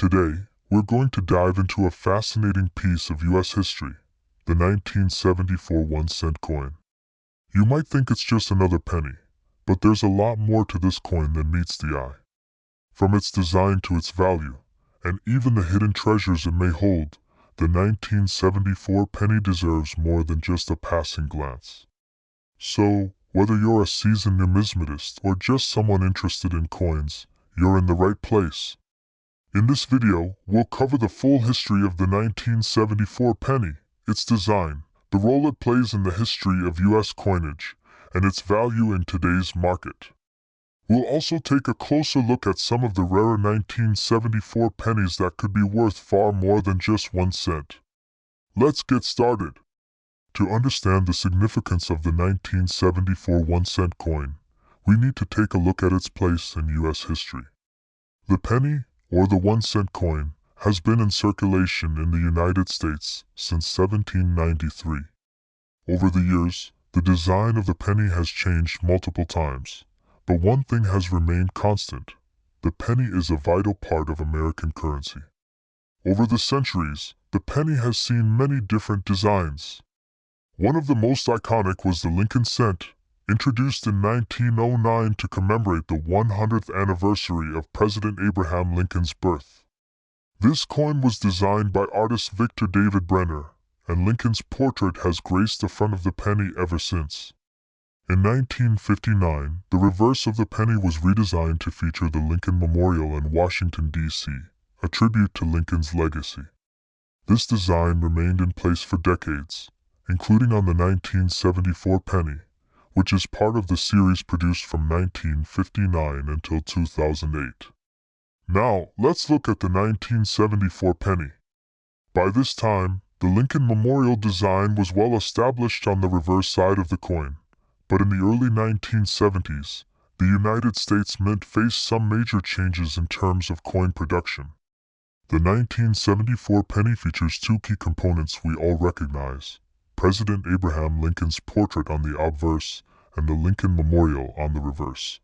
Today, we're going to dive into a fascinating piece of U.S. history, the 1974 1-cent coin. You might think it's just another penny, but there's a lot more to this coin than meets the eye. From its design to its value, and even the hidden treasures it may hold, the 1974 penny deserves more than just a passing glance. So, whether you're a seasoned numismatist or just someone interested in coins, you're in the right place. In this video, we'll cover the full history of the 1974 penny, its design, the role it plays in the history of U.S. coinage, and its value in today's market. We'll also take a closer look at some of the rarer 1974 pennies that could be worth far more than just 1 cent. Let's get started. To understand the significance of the 1974 1-cent coin, we need to take a look at its place in U.S. history. The penny, or the 1-cent coin, has been in circulation in the United States since 1793. Over the years, the design of the penny has changed multiple times, but one thing has remained constant: the penny is a vital part of American currency. Over the centuries, the penny has seen many different designs. One of the most iconic was the Lincoln cent, introduced in 1909 to commemorate the 100th anniversary of President Abraham Lincoln's birth. This coin was designed by artist Victor David Brenner, and Lincoln's portrait has graced the front of the penny ever since. In 1959, the reverse of the penny was redesigned to feature the Lincoln Memorial in Washington, D.C., a tribute to Lincoln's legacy. This design remained in place for decades, including on the 1974 penny, which is part of the series produced from 1959 until 2008. Now, let's look at the 1974 penny. By this time, the Lincoln Memorial design was well established on the reverse side of the coin, but in the early 1970s, the United States Mint faced some major changes in terms of coin production. The 1974 penny features two key components we all recognize: President Abraham Lincoln's portrait on the obverse and the Lincoln Memorial on the reverse.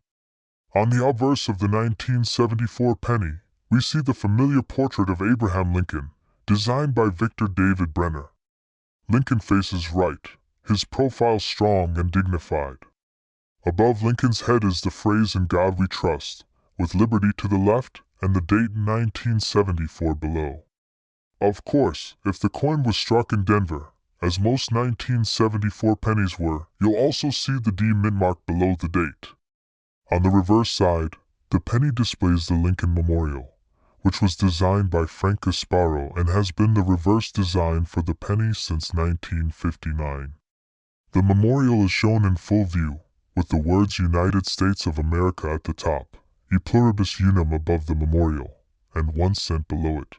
On the obverse of the 1974 penny, we see the familiar portrait of Abraham Lincoln, designed by Victor David Brenner. Lincoln faces right, his profile strong and dignified. Above Lincoln's head is the phrase "In God We Trust," with liberty to the left and the date 1974 below. Of course, if the coin was struck in Denver, as most 1974 pennies were, you'll also see the D mint mark below the date. On the reverse side, the penny displays the Lincoln Memorial, which was designed by Frank Casparo and has been the reverse design for the penny since 1959. The memorial is shown in full view, with the words United States of America at the top, E pluribus unum above the memorial, and 1 cent below it.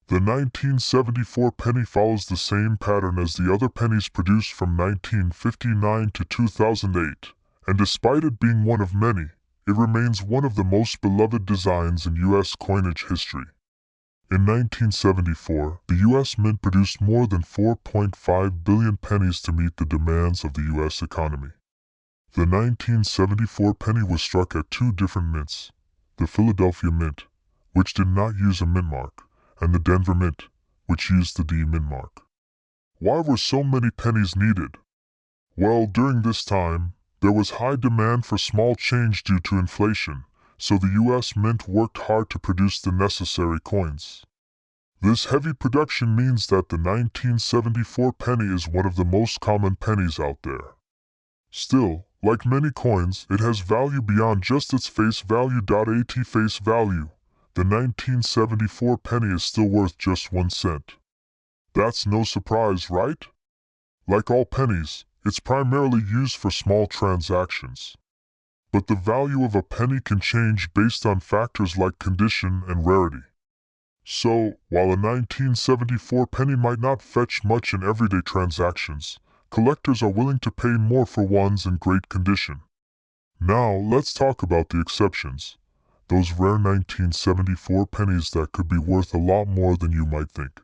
The 1974 penny follows the same pattern as the other pennies produced from 1959 to 2008, and despite it being one of many, it remains one of the most beloved designs in U.S. coinage history. In 1974, the U.S. Mint produced more than 4.5 billion pennies to meet the demands of the U.S. economy. The 1974 penny was struck at two different mints: the Philadelphia Mint, which did not use a mint mark, and the Denver Mint, which used the D mint mark. Why were so many pennies needed? Well, during this time, there was high demand for small change due to inflation, so the U.S. Mint worked hard to produce the necessary coins. This heavy production means that the 1974 penny is one of the most common pennies out there. Still, like many coins, it has value beyond just its face value. At face value, the 1974 penny is still worth just 1 cent. That's no surprise, right? Like all pennies, it's primarily used for small transactions. But the value of a penny can change based on factors like condition and rarity. So, while a 1974 penny might not fetch much in everyday transactions, collectors are willing to pay more for ones in great condition. Now, let's talk about the exceptions. Those rare 1974 pennies that could be worth a lot more than you might think.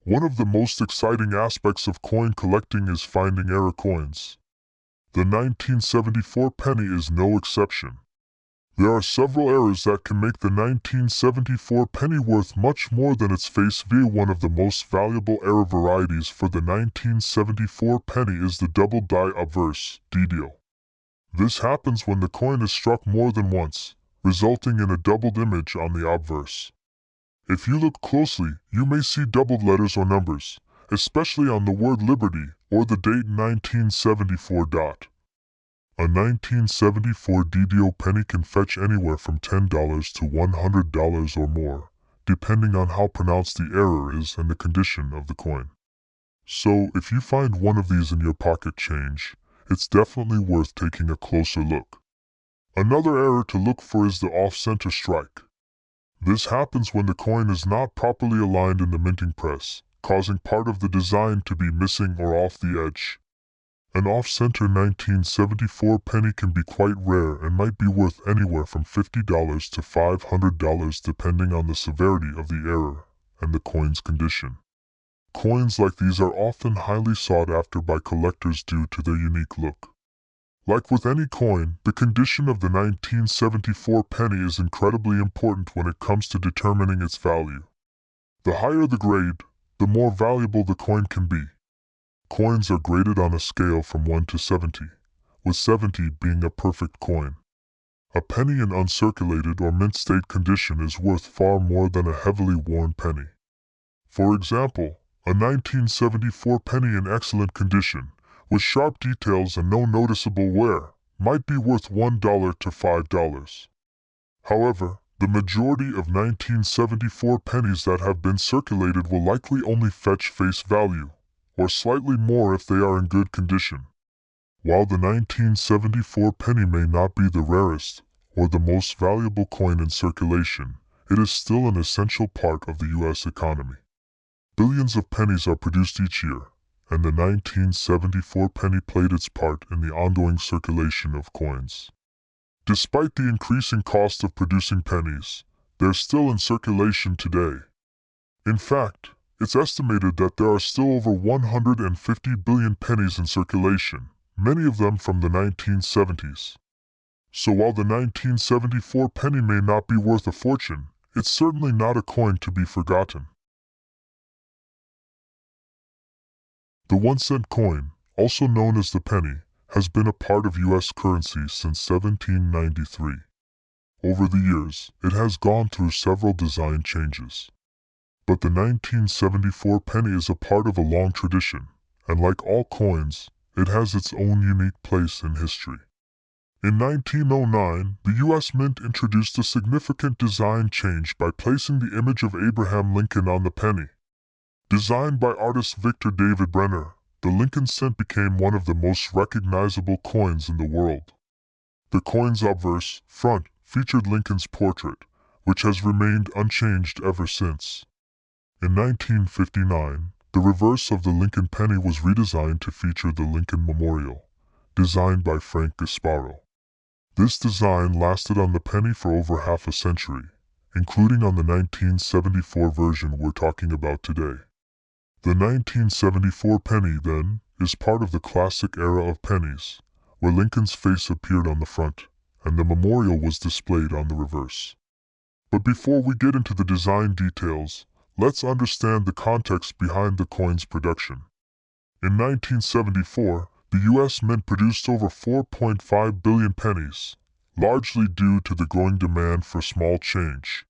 One of the most exciting aspects of coin collecting is finding rare coins. The 1974 penny is no exception. There are several errors that can make the 1974 penny worth much more than its face value. One of the most valuable error varieties for the 1974 penny is the double die obverse (DDO). This happens when the coin is struck more than once, resulting in a doubled image on the obverse. If you look closely, you may see doubled letters or numbers, especially on the word Liberty or the date 1974. A 1974 DDO penny can fetch anywhere from $10 to $100 or more, depending on how pronounced the error is and the condition of the coin. So, if you find one of these in your pocket change, it's definitely worth taking a closer look. Another error to look for is the off-center strike. This happens when the coin is not properly aligned in the minting press, causing part of the design to be missing or off the edge. An off-center 1974 penny can be quite rare and might be worth anywhere from $50 to $500 depending on the severity of the error and the coin's condition. Coins like these are often highly sought after by collectors due to their unique look. Like with any coin, the condition of the 1974 penny is incredibly important when it comes to determining its value. The higher the grade, the more valuable the coin can be. Coins are graded on a scale from 1 to 70, with 70 being a perfect coin. A penny in uncirculated or mint state condition is worth far more than a heavily worn penny. For example, a 1974 penny in excellent condition, with sharp details and no noticeable wear, might be worth $1 to $5. However, the majority of 1974 pennies that have been circulated will likely only fetch face value, or slightly more if they are in good condition. While the 1974 penny may not be the rarest or the most valuable coin in circulation, it is still an essential part of the U.S. economy. Billions of pennies are produced each year, and the 1974 penny played its part in the ongoing circulation of coins. Despite the increasing cost of producing pennies, they're still in circulation today. In fact, it's estimated that there are still over 150 billion pennies in circulation, many of them from the 1970s. So while the 1974 penny may not be worth a fortune, it's certainly not a coin to be forgotten. The 1-cent coin, also known as the penny, has been a part of U.S. currency since 1793. Over the years, it has gone through several design changes. But the 1974 penny is a part of a long tradition, and like all coins, it has its own unique place in history. In 1909, the U.S. Mint introduced a significant design change by placing the image of Abraham Lincoln on the penny. Designed by artist Victor David Brenner, the Lincoln cent became one of the most recognizable coins in the world. The coin's obverse, front, featured Lincoln's portrait, which has remained unchanged ever since. In 1959, the reverse of the Lincoln penny was redesigned to feature the Lincoln Memorial, designed by Frank Gasparo. This design lasted on the penny for over half a century, including on the 1974 version we're talking about today. The 1974 penny, then, is part of the classic era of pennies, where Lincoln's face appeared on the front, and the memorial was displayed on the reverse. But before we get into the design details, let's understand the context behind the coin's production. In 1974, the U.S. Mint produced over 4.5 billion pennies, largely due to the growing demand for small change.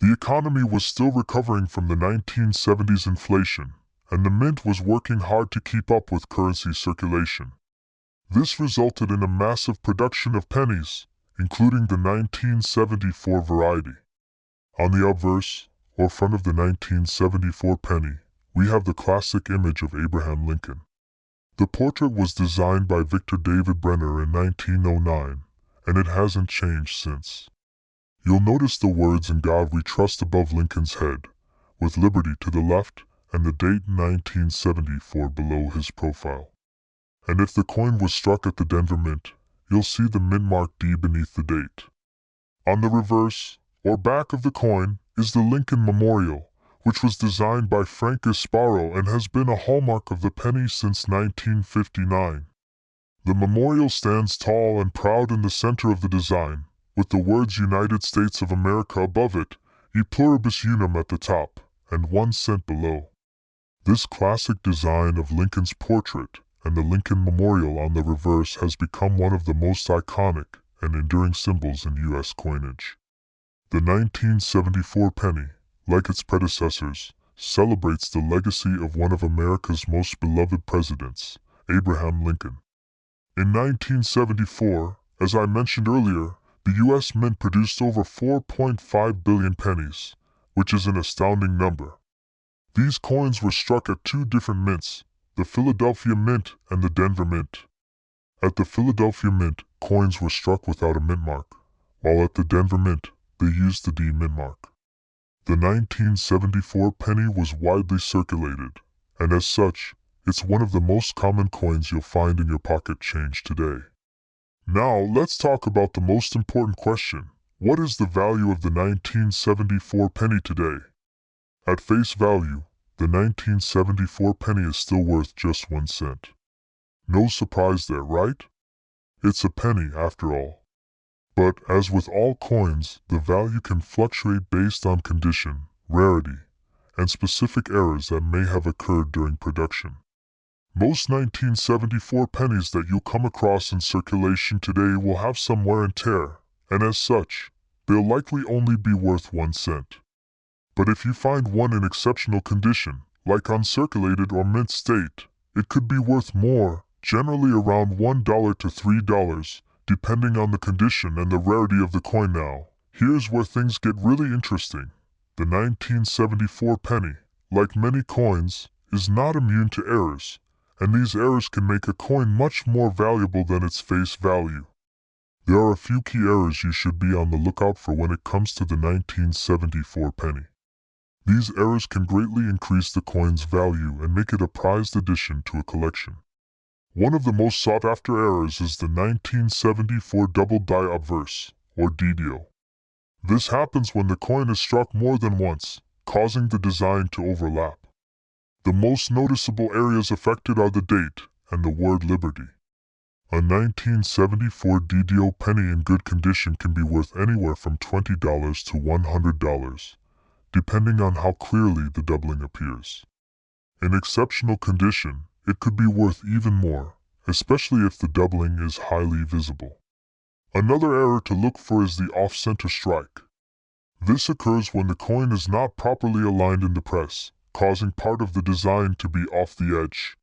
The economy was still recovering from the 1970s inflation, and the mint was working hard to keep up with currency circulation. This resulted in a massive production of pennies, including the 1974 variety. On the obverse, or front of the 1974 penny, we have the classic image of Abraham Lincoln. The portrait was designed by Victor David Brenner in 1909, and it hasn't changed since. You'll notice the words "In God We Trust" above Lincoln's head, with Liberty to the left and the date 1974 below his profile. And if the coin was struck at the Denver Mint, you'll see the mint mark D beneath the date. On the reverse, or back of the coin, is the Lincoln Memorial, which was designed by Frank Gasparo and has been a hallmark of the penny since 1959. The memorial stands tall and proud in the center of the design, with the words United States of America above it, e pluribus unum at the top, and 1 cent below. This classic design of Lincoln's portrait and the Lincoln Memorial on the reverse has become one of the most iconic and enduring symbols in U.S. coinage. The 1974 penny, like its predecessors, celebrates the legacy of one of America's most beloved presidents, Abraham Lincoln. In 1974, as I mentioned earlier, the U.S. Mint produced over 4.5 billion pennies, which is an astounding number. These coins were struck at 2 different mints, the Philadelphia Mint and the Denver Mint. At the Philadelphia Mint, coins were struck without a mint mark, while at the Denver Mint, they used the D mint mark. The 1974 penny was widely circulated, and as such, it's one of the most common coins you'll find in your pocket change today. Now, let's talk about the most important question. What is the value of the 1974 penny today? At face value, the 1974 penny is still worth just 1 cent. No surprise there, right? It's a penny after all. But as with all coins, the value can fluctuate based on condition, rarity, and specific errors that may have occurred during production. Most 1974 pennies that you'll come across in circulation today will have some wear and tear, and as such, they'll likely only be worth 1 cent. But if you find one in exceptional condition, like uncirculated or mint state, it could be worth more, generally around $1 to $3, depending on the condition and the rarity of the coin. Now, here's where things get really interesting. The 1974 penny, like many coins, is not immune to errors, and these errors can make a coin much more valuable than its face value. There are a few key errors you should be on the lookout for when it comes to the 1974 penny. These errors can greatly increase the coin's value and make it a prized addition to a collection. One of the most sought-after errors is the 1974 double die obverse, or DDO. This happens when the coin is struck more than once, causing the design to overlap. The most noticeable areas affected are the date and the word Liberty. A 1974 DDO penny in good condition can be worth anywhere from $20 to $100, depending on how clearly the doubling appears. In exceptional condition, it could be worth even more, especially if the doubling is highly visible. Another error to look for is the off-center strike. This occurs when the coin is not properly aligned in the press, causing part of the design to be off the edge.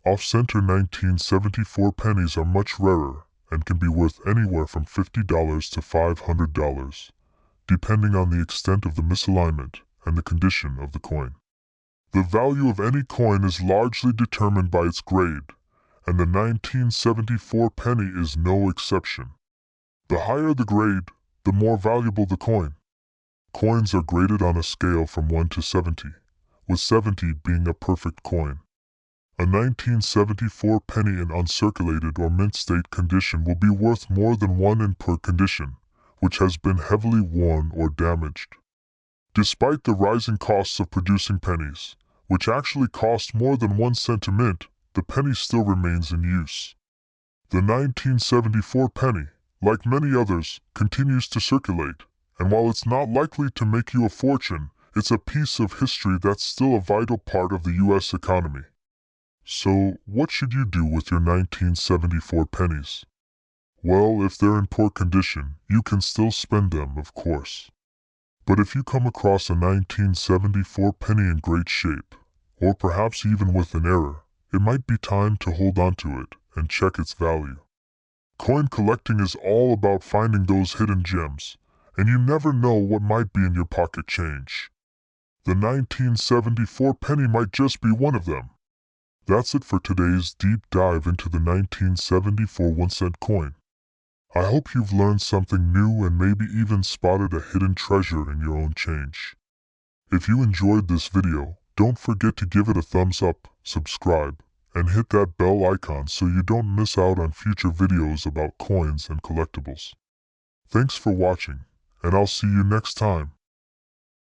Off-center 1974 pennies are much rarer and can be worth anywhere from $50 to $500, depending on the extent of the misalignment and the condition of the coin. The value of any coin is largely determined by its grade, and the 1974 penny is no exception. The higher the grade, the more valuable the coin. Coins are graded on a scale from 1 to 70, with 70 being a perfect coin. A 1974 penny in uncirculated or mint state condition will be worth more than 1 in per condition, which has been heavily worn or damaged. Despite the rising costs of producing pennies, which actually cost more than 1 cent to mint, the penny still remains in use. The 1974 penny, like many others, continues to circulate, and while it's not likely to make you a fortune, it's a piece of history that's still a vital part of the U.S. economy. So, what should you do with your 1974 pennies? Well, if they're in poor condition, you can still spend them, of course. But if you come across a 1974 penny in great shape, or perhaps even with an error, it might be time to hold on to it and check its value. Coin collecting is all about finding those hidden gems, and you never know what might be in your pocket change. The 1974 penny might just be one of them. That's it for today's deep dive into the 1974 1-cent coin. I hope you've learned something new and maybe even spotted a hidden treasure in your own change. If you enjoyed this video, don't forget to give it a thumbs up, subscribe, and hit that bell icon so you don't miss out on future videos about coins and collectibles. Thanks for watching, and I'll see you next time.